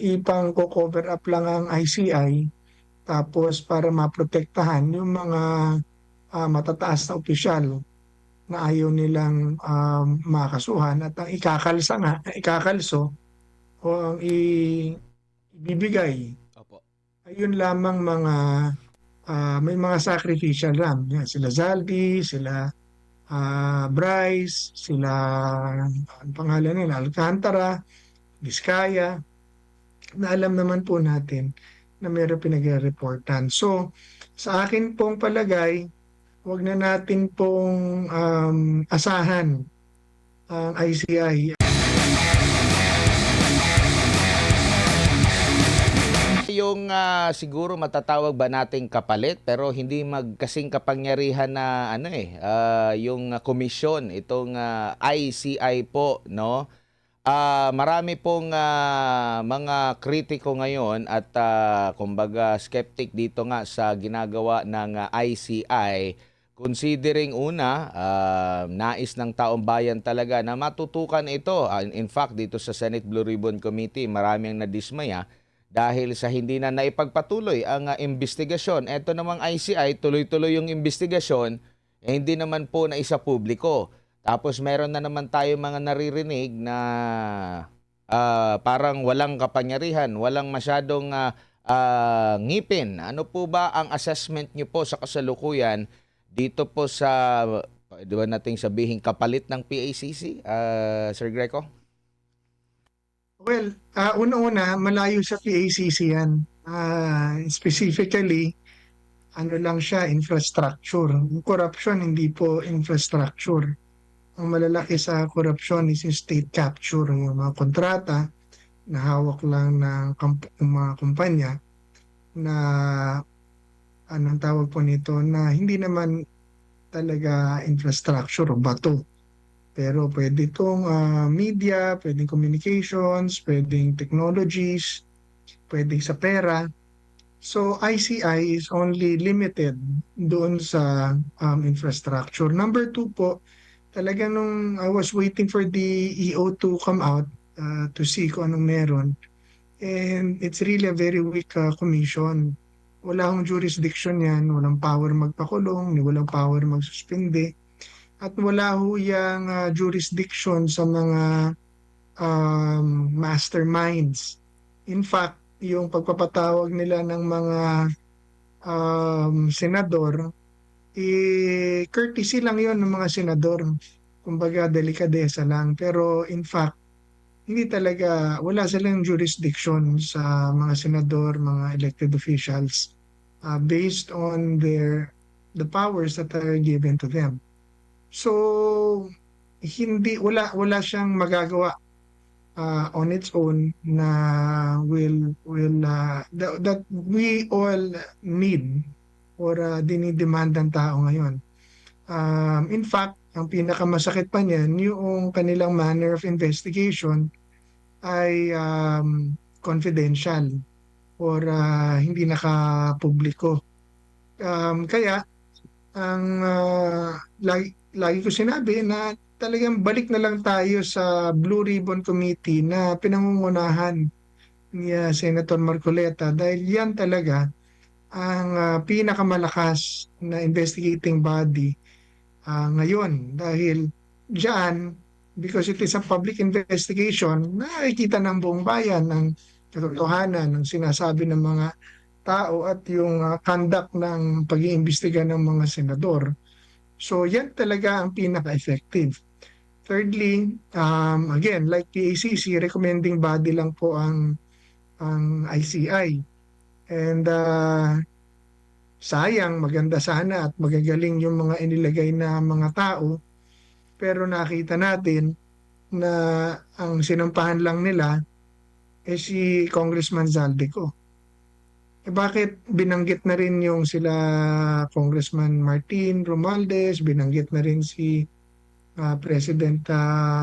ipang cover up lang ang ICI tapos para maprotektahan yung mga matataas na opisyal na ayaw nilang makasuhan at ang ikakalso o ang ibibigay Opo. ayun lamang may mga sacrificial ram. Yan, sila Zaldi, sila Bryce, sila ang pangalan nila, Alcantara, Vizcaya, na alam naman po natin na meron pinag-reportan. So, sa akin pong palagay, wag na natin pong asahan ang ICI. Yung siguro matatawag ba nating kapalit pero hindi magkasing kapangyarihan na yung komisyon itong ICI po, no? Marami pong mga kritiko ngayon at kumbaga skeptic dito nga sa ginagawa ng ICI, considering una, nais ng taong bayan talaga na matutukan ito. In fact, dito sa Senate Blue Ribbon Committee, maraming nadismaya dahil sa hindi na naipagpatuloy ang investigasyon. Ito namang ICI, tuloy-tuloy yung investigasyon, hindi naman po na isa publiko. Tapos meron na naman tayo mga naririnig na parang walang kapangyarihan, walang masyadong ngipin. Ano po ba ang assessment nyo po sa kasalukuyan dito po sa, di ba nating sabihin, kapalit ng PACC, Sir Greco? Well, una-una, malayo sa PACC yan. Specifically, ano lang siya, infrastructure. Yung corruption, hindi po infrastructure. Ang malalaki sa corruption is yung state capture, yung mga kontrata na hawak lang ng mga kumpanya na anong tawag po nito, na hindi naman talaga infrastructure o bato. Pero pwede itong media, pwedeng communications, pwedeng technologies, pwedeng sa pera. So ICI is only limited doon sa infrastructure. Number two po, talaga nung I was waiting for the EO to come out to see kung anong meron. And it's really a very weak commission. Wala akong jurisdiction yan, walang power magpakulong, walang power magsuspinde. At wala ho yung jurisdiction sa mga masterminds. In fact, yung pagpapatawag nila ng mga senador, courtesy lang yon ng mga senador. Kumbaga, delikadesa lang. Pero in fact, hindi talaga, wala silang jurisdiction sa mga senador, mga elected officials based on the powers that are given to them. So wala siyang magagawa on its own na that we all need or dinidemand ng tao ngayon. In fact, ang pinakamasakit pa niyan, yung kanilang manner of investigation ay confidential or hindi nakapubliko. Kaya ang lagi ko sinabi na talagang balik na lang tayo sa Blue Ribbon Committee na pinangungunahan ni Senator Marcoleta dahil yan talaga ang pinakamalakas na investigating body ngayon. Dahil diyan, because it is a public investigation, nakikita ng buong bayan ng katotohanan ng sinasabi ng mga tao at yung conduct ng pag-iimbestiga ng mga senador. So yan talaga ang pinaka-effective. Thirdly, again, like PACC, recommending body lang po ang ICI. And sayang, maganda sana at magagaling yung mga inilagay na mga tao. Pero nakita natin na ang sinampahan lang nila si Congressman Zaldico. Bakit binanggit na rin yung sila Congressman Martin Romualdez, binanggit na rin si President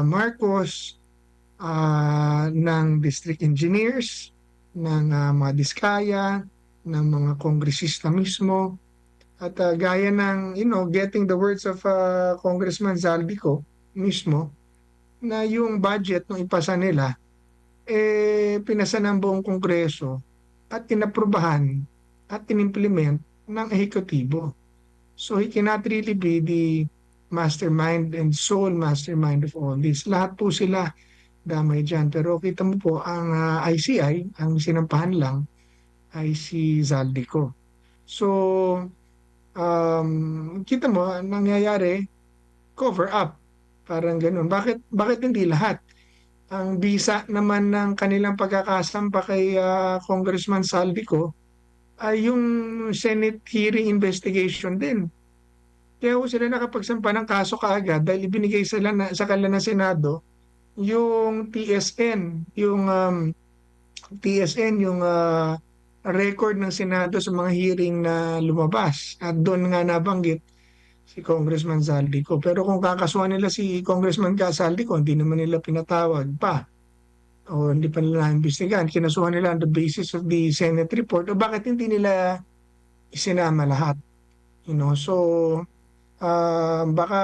Marcos ng district engineers, ng mga diskaya, ng mga kongresista mismo. At gaya ng, getting the words of Congressman Zaldico mismo, na yung budget nung ipasa nila, pinasa ng buong Kongreso at inaprubahan at inimplement ng ehekutibo. So he cannot really be the mastermind and sole mastermind of all this. Lahat po sila damay dyan. Pero kita mo po, ang ICI, ang sinampahan lang, ay si Zaldico. So, kita mo, ang nangyayari, cover up. Parang ganun. Bakit hindi lahat? Ang bisa naman ng kanilang pagkakasampa kay Congressman Saldico ay yung Senate hearing investigation din. Kaya ho sila nakapagsampa ng kaso kaagad dahil ibinigay sa kanila ng Senado yung TSN, yung record ng Senado sa mga hearing na lumabas. At doon nga nabanggit si Congressman Zaldico. Pero kung kakasuhan nila si Congressman Zaldico, hindi naman nila pinatawag pa o hindi pa nila naimbestigahan. Kinasuhan nila on the basis of the Senate report. O bakit hindi nila isinama lahat? So baka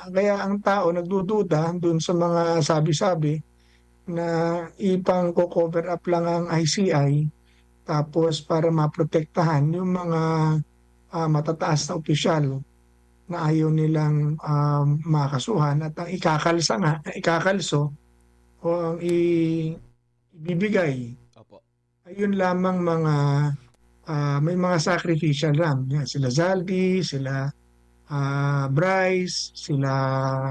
kaya ang tao nagdududa dun sa mga sabi-sabi na ipang cover up lang ang ICI tapos para maprotektahan yung mga matataas na opisyal na ayaw nilang makasuhan at ang ikakalso o ang ibibigay Opo. ayun lamang may mga sacrificial ram. Yan, sila Zaldi, sila Bryce, sila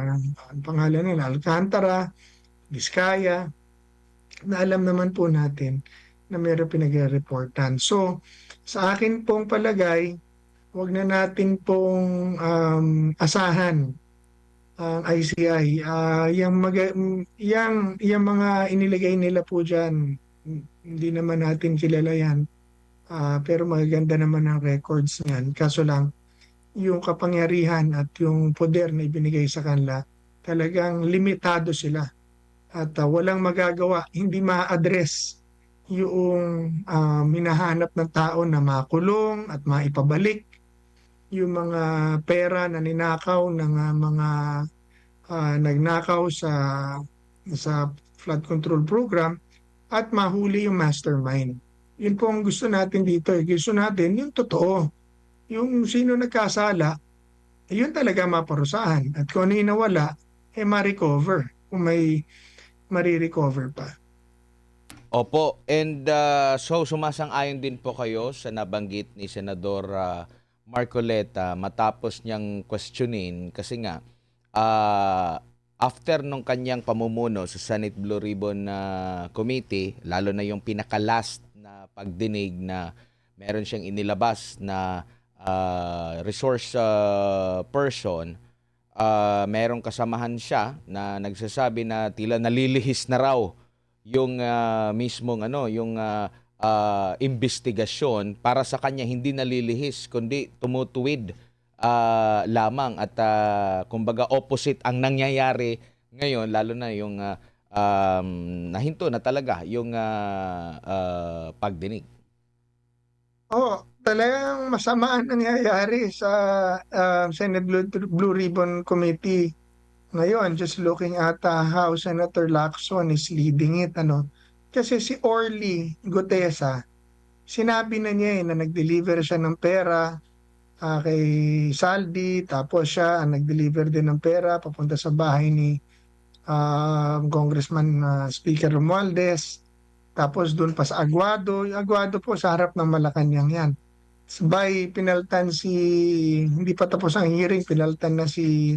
ang pangalan nila, Alcantara, Vizcaya, na alam naman po natin na mayroon pinag-reportan. So, sa akin pong palagay, wag na natin pong asahan ang ICI. Yung mga inilagay nila po dyan, hindi naman natin kilala yan. Pero magaganda naman ang records niyan. Kaso lang, yung kapangyarihan at yung poder na ibinigay sa kanila, talagang limitado sila. At walang magagawa, hindi ma-address yung hinahanap ng tao na makulong at maipabalik yung mga pera na ninakaw ng mga nagnakaw sa flood control program at mahuli yung mastermind. Yun po ang gusto natin dito. Gusto natin yung totoo. Yung sino nagkasala, yun talaga maparusahan. At kung ano yung nawala, ma-recover. Kung may marirecover pa. Opo, and so sumasang-ayon din po kayo sa nabanggit ni Senador Marcoleta matapos niyang questionin kasi nga after nung kanyang pamumuno sa Senate Blue Ribbon Committee, lalo na yung pinaka-last na pagdinig na meron siyang inilabas na resource person, merong kasamahan siya na nagsasabi na tila nalilihis na raw yung mismong investigasyon. Para sa kanya hindi nalilihis kundi tumutuwid lamang at kumbaga opposite ang nangyayari ngayon, lalo na yung nahinto na talaga yung pagdinig. Talagang masama ang nangyayari sa Senate Blue Ribbon Committee ngayon. Just looking at how Senator Lacson is leading it. Kasi si Orly Gutesa, sinabi na niya na nag-deliver siya ng pera kay Saldi, tapos siya ang nag-deliver din ng pera papunta sa bahay ni Congressman Speaker Romualdez. Tapos doon pa sa Aguado. Yung Aguado po sa harap ng Malacanang yan. Sabay pinaltan hindi pa tapos ang hearing, pinaltan na si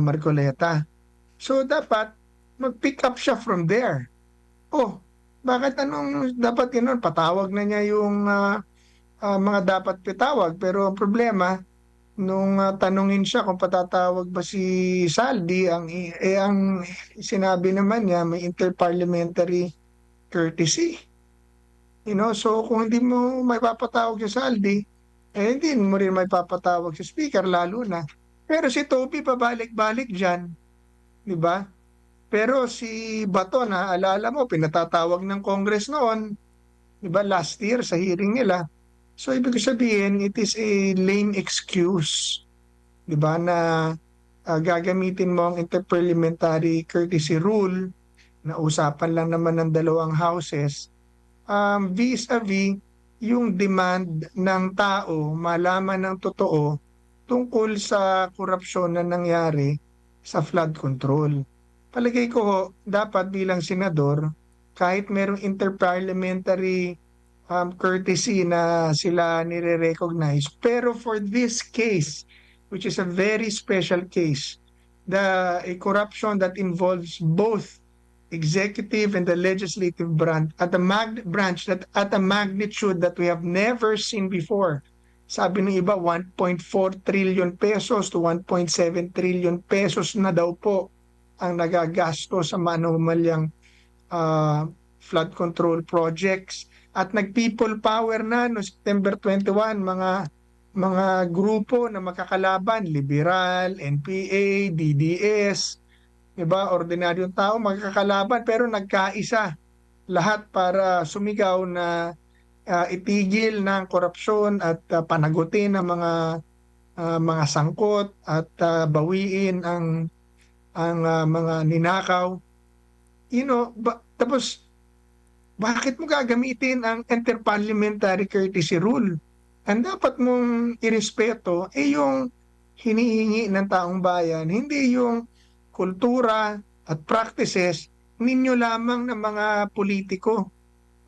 Marcoleta. So dapat mag-pick up siya from there. Bakit dapat yun? Patawag na niya yung mga dapat pitawag. Pero ang problema, nung tanungin siya kung patatawag ba si Saldi, ang sinabi naman niya may interparliamentary courtesy. So kung hindi mo may papatawag si Saldi, hindi mo rin may papatawag si Speaker, lalo na. Pero si Toby pabalik-balik dyan, di ba? Pero si Bato, alala mo, pinatatawag ng Congress noon, di ba, last year sa hearing nila. So ibig sabihin, it is a lame excuse, di ba, na gagamitin mo ang interparliamentary courtesy rule nausapan lang naman ng dalawang houses, vis-a-vis yung demand ng tao malaman ng totoo tungkol sa korupsyon na nangyari sa flood control. Palagay ko ho, dapat bilang senador, kahit merong interparliamentary courtesy na sila nire-recognize, pero for this case, which is a very special case, a corruption that involves both executive and the legislative branch at branch that at a magnitude that we have never seen before. Sabi ng iba 1.4 trillion pesos to 1.7 trillion pesos na daw po ang nagagasto sa manumalyang flood control projects. At nag-people power na no September 21 mga grupo na makakalaban, liberal, NPA, DDS, diba? Ordinaryong tao magkakalaban pero nagkaisa lahat para sumigaw na itigil ng korupsyon at panagutin ang mga sangkot at bawiin ang mga ninakaw. Tapos bakit mo gagamitin ang interparliamentary courtesy rule? Ang dapat mong irespeto ay yung hinihingi ng taong bayan, hindi yung kultura at practices ninyo lamang ng mga politiko,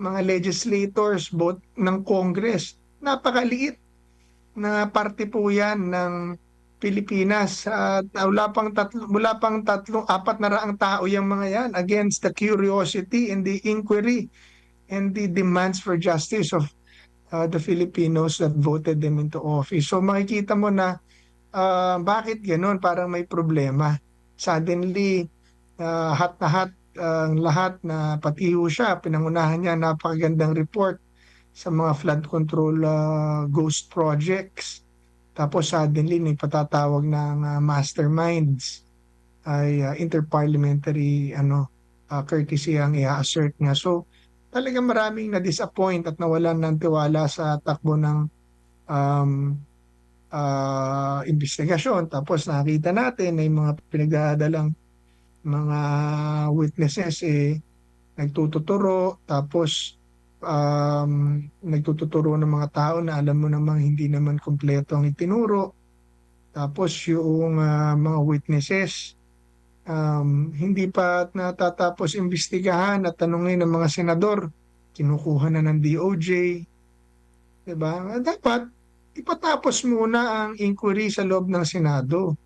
mga legislators, both ng Congress. Napakaliit na parte po yan ng Pilipinas at wala pang 400 tao yung mga yan against the curiosity and the inquiry and the demands for justice of the Filipinos that voted them into office. So makikita mo na bakit gano'n, parang may problema. Suddenly, hat na hat ang lahat na patiho siya, pinangunahan niya napakagandang report sa mga flood control ghost projects. Tapos suddenly may patatawag ng masterminds ay interparliamentary courtesy ang i-assert niya. So talagang maraming na-disappoint at nawalan ng tiwala sa takbo ng investigasyon. Tapos nakita natin na yung mga pinagdadalang mga witnesses nagtututuro, tapos nagtututuro ng mga tao na alam mo namang hindi naman kumpleto ang itinuro. Tapos yung mga witnesses hindi pa natatapos imbestigahan at tanungin ng mga senador, kinukuha na ng DOJ. Diba? Dapat ipatapos muna ang inquiry sa loob ng Senado.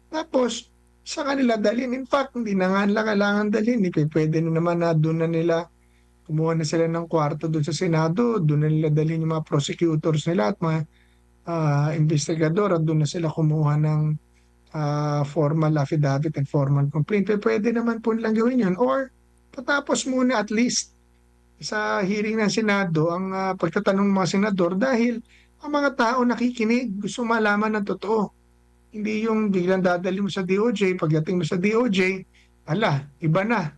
Tapos sa kanila dalhin. In fact, hindi na nga nila kailangan dalhin. Pwede na naman na doon na nila kumuha na sila ng kwarto doon sa Senado, doon na nila dalhin yung mga prosecutors nila at mga investigador at doon na sila kumuha ng formal affidavit and formal complaint. Pwede naman po nilang gawin yun. Or patapos muna at least sa hearing ng Senado ang pagtatanong ng mga senador dahil ang mga tao nakikinig, gusto malaman ng totoo. Hindi yung biglang dadali mo sa DOJ, pagdating mo sa DOJ, iba na.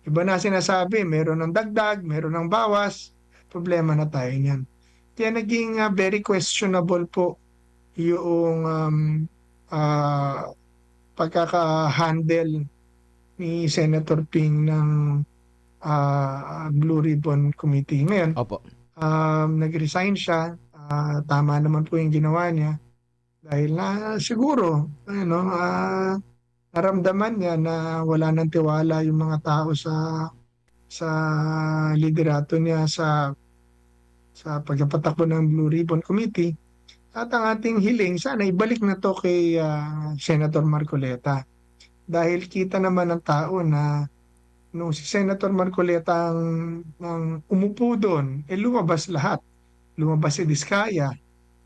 Iba na sinasabi, meron ng dagdag, meron ng bawas, problema na tayo niyan. Kaya naging very questionable po yung pagkaka-handle ni Senator Ping ng Blue Ribbon Committee. Ngayon, Opo. nag-resign siya, tama naman po yung ginawa niya. Dahil siguro, naramdaman niya na wala nang tiwala yung mga tao sa liderato niya sa pagpapatakbo ng Blue Ribbon Committee. At ang ating hiling, sana ibalik na to kay Senator Marcoleta. Dahil kita naman ng tao na nung si Senator Marcoleta ang umupo doon, lumabas lahat. Lumabas si Diskaya,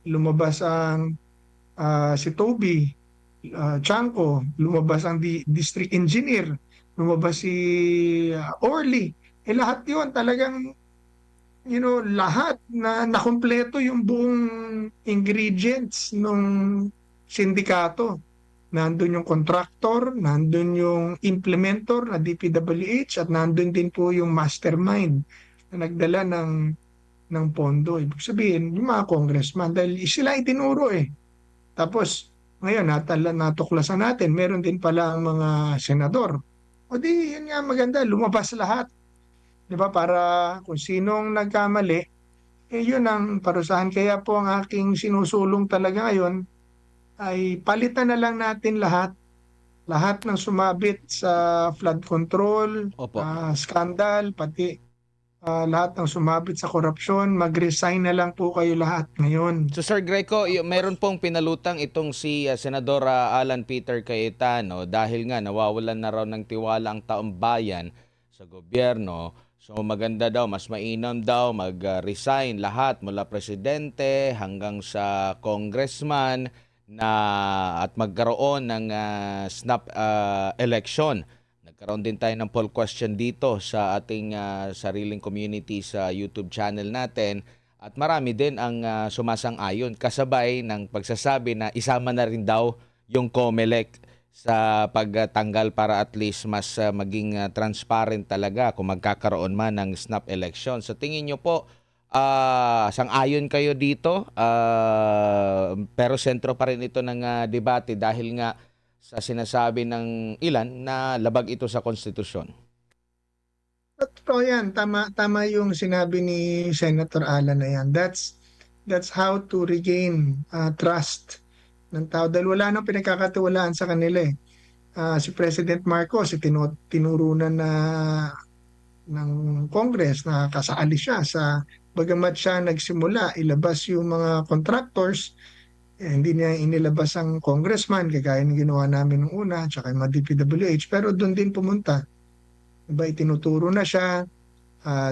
lumabas si Toby Chanco, lumabas ang district engineer, lumabas si Orly. Lahat yun talagang lahat na nakumpleto yung buong ingredients ng sindikato. Nandun yung contractor, nandun yung implementor na DPWH at nandun din po yung mastermind na nagdala ng pondo. Ibig sabihin, yung mga congressman, dahil sila itinuro Tapos, ngayon, natuklasan natin, meron din pala ang mga senador O di, yun nga maganda, lumabas lahat. Di ba? Para kung sinong nagkamali, yun ang parusahan. Kaya po ang aking sinusulong talaga ngayon ay palitan na lang natin lahat. Lahat ng sumabit sa flood control, Opo. scandal, pati lahat ng sumabit sa korupsyon, mag-resign na lang po kayo lahat ngayon. So Sir Greco, meron Tapos, pong pinalutang itong si Senador Alan Peter Cayetano dahil nga nawawalan na raw ng tiwala ang taong bayan sa gobyerno. So maganda daw, mas mainam daw mag-resign lahat mula presidente hanggang sa congressman na at magkaroon ng snap election. Nagkaroon din tayo ng poll question dito sa ating sariling community sa YouTube channel natin. At marami din ang sumasang-ayon kasabay ng pagsasabi na isama na rin daw yung COMELEC sa pagtanggal para at least mas maging transparent talaga kung magkakaroon man ng snap election. Sa tingin nyo po, sang-ayon kayo dito? Pero sentro pa rin ito ng debate dahil nga sa sinasabi ng ilan na labag ito sa konstitusyon. totoo yan. Tama, tama yung sinabi ni Senator Alan na yan. That's how to regain trust ng tao. Dahil wala nang pinagkakatiwalaan sa kanila eh. Si President Marcos, tinuro na ng Congress na kasali siya sa bagamat siya nagsimula ilabas yung mga contractors, hindi niya inilabas ang congressman kagaya ng ginawa namin nung una tsaka yung mga DPWH, pero doon din pumunta. Diba, itinuturo na siya,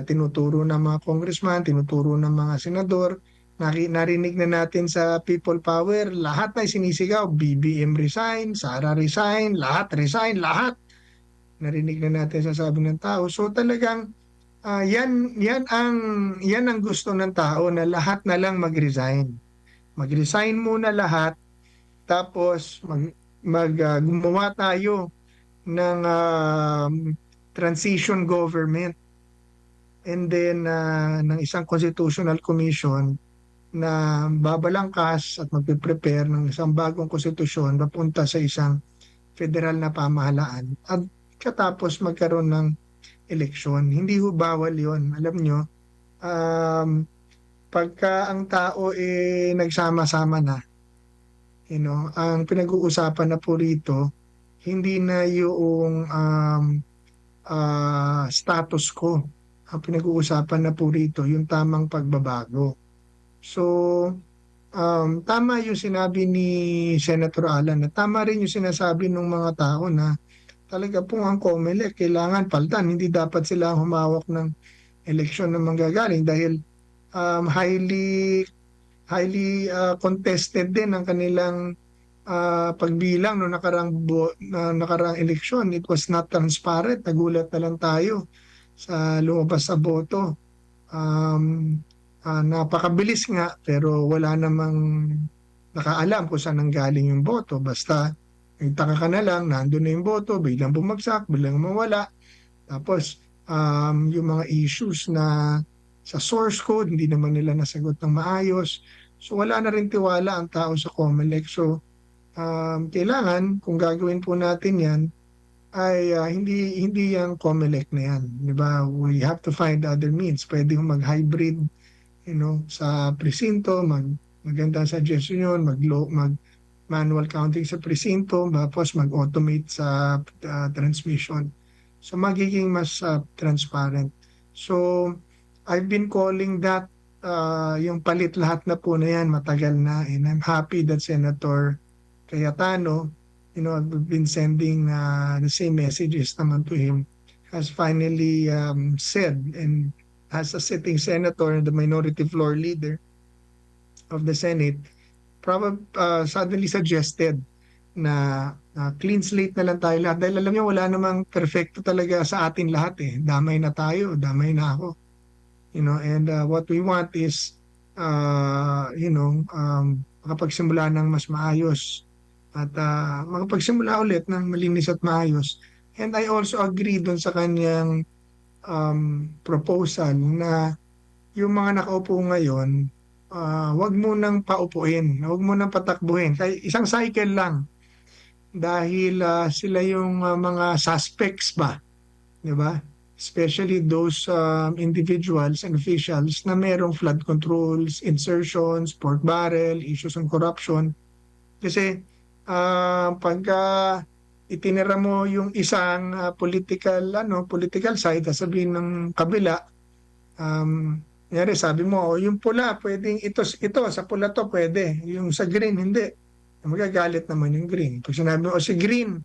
tinuturo ng mga congressman, tinuturo ng mga senador. Narinig na natin sa People Power, lahat na sinisigaw, BBM resign, Sara resign, lahat, narinig na natin sa sabi ng tao. So talagang yan ang gusto ng tao na lahat na lang mag-resign. Mag-resign muna lahat tapos gumawa tayo ng transition government and then ng isang constitutional commission na babalangkas at magpe-prepare ng isang bagong konstitusyon papunta sa isang federal na pamahalaan at katapos magkaroon ng eleksyon. Hindi ho bawal yon. Alam nyo, pagka ang tao nagsama-sama na, ang pinag-uusapan na po rito, hindi na yung status quo. Ang pinag-uusapan na po rito, yung tamang pagbabago. So, tama yung sinabi ni Senator Alan na tama rin yung sinasabi ng mga tao na talaga po ang COMELEC kailangan paltan. Hindi dapat sila humawak ng eleksyon na manggagaling dahil highly contested din ang kanilang pagbilang no nakarang eleksyon. It was not transparent. Nagulat na lang tayo sa lumabas sa boto. Napakabilis nga pero wala namang nakaalam kung saan nanggaling yung boto. Basta nagtaka ka na lang, nandun na yung boto, biglang bumagsak, biglang mawala. Tapos yung mga issues na sa source code, hindi naman nila nasagot ng maayos. So wala na rin tiwala ang tao sa COMELEC. So kailangan, kung gagawin po natin yan, ay hindi yung COMELEC na yan. Diba? We have to find other means. Pwede mag-hybrid sa presinto, magandang suggestion yun, mag-manual counting sa presinto, tapos mag-automate sa transmission. So magiging mas transparent. So I've been calling that yung palit lahat na po na yan matagal na, and I'm happy that Senator Cayetano, I've been sending the same messages naman to him, has finally said, and as a sitting senator and the minority floor leader of the Senate, suddenly suggested na clean slate na lang tayo lahat. Dahil alam niyo, wala namang perfecto talaga sa atin lahat eh. Damay na tayo, damay na ako. And what we want is, makapagsimula ng mas maayos at makapagsimula ulit ng malinis at maayos. And I also agree dun sa kanyang proposal na yung mga nakaupo ngayon, wag mo nang paupuin, wag mo nang patakbuhin. Kaya isang cycle lang. dahil sila yung mga suspects ba, di ba? Especially those individuals and officials na merong flood controls, insertions, pork barrel, issues on corruption. Kasi pagka itinira mo yung isang political side, sabihin ng kabila, sabi mo, "Oh, yung pula, pwedeng ito, sa pula to pwede. Yung sa green, hindi." Magagalit naman yung green. Pag sinabi mo, si green,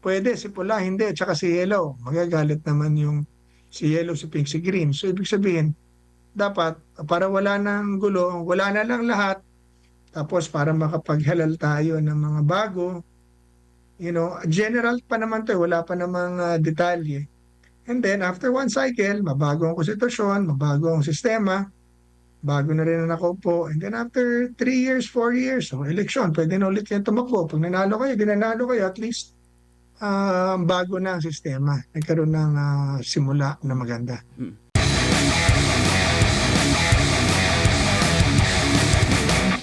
pwede, si pula, hindi, tsaka si yellow. Magagalit naman yung si yellow, si pink, si green. So, ibig sabihin, dapat, para wala nang gulo, wala na lang lahat, tapos para makapaghalal tayo ng mga bago, general pa naman to, wala pa namang detalye. And then, after one cycle, mabago ang konstitusyon, mabago ang sistema, bago na rin ang nakaupo. And then after 3 years, 4 years, election, pwede na ulit yan tumakbo. Pag nanalo kayo, dinanalo kayo, at least bago na ang sistema. Nagkaroon ng simula na maganda.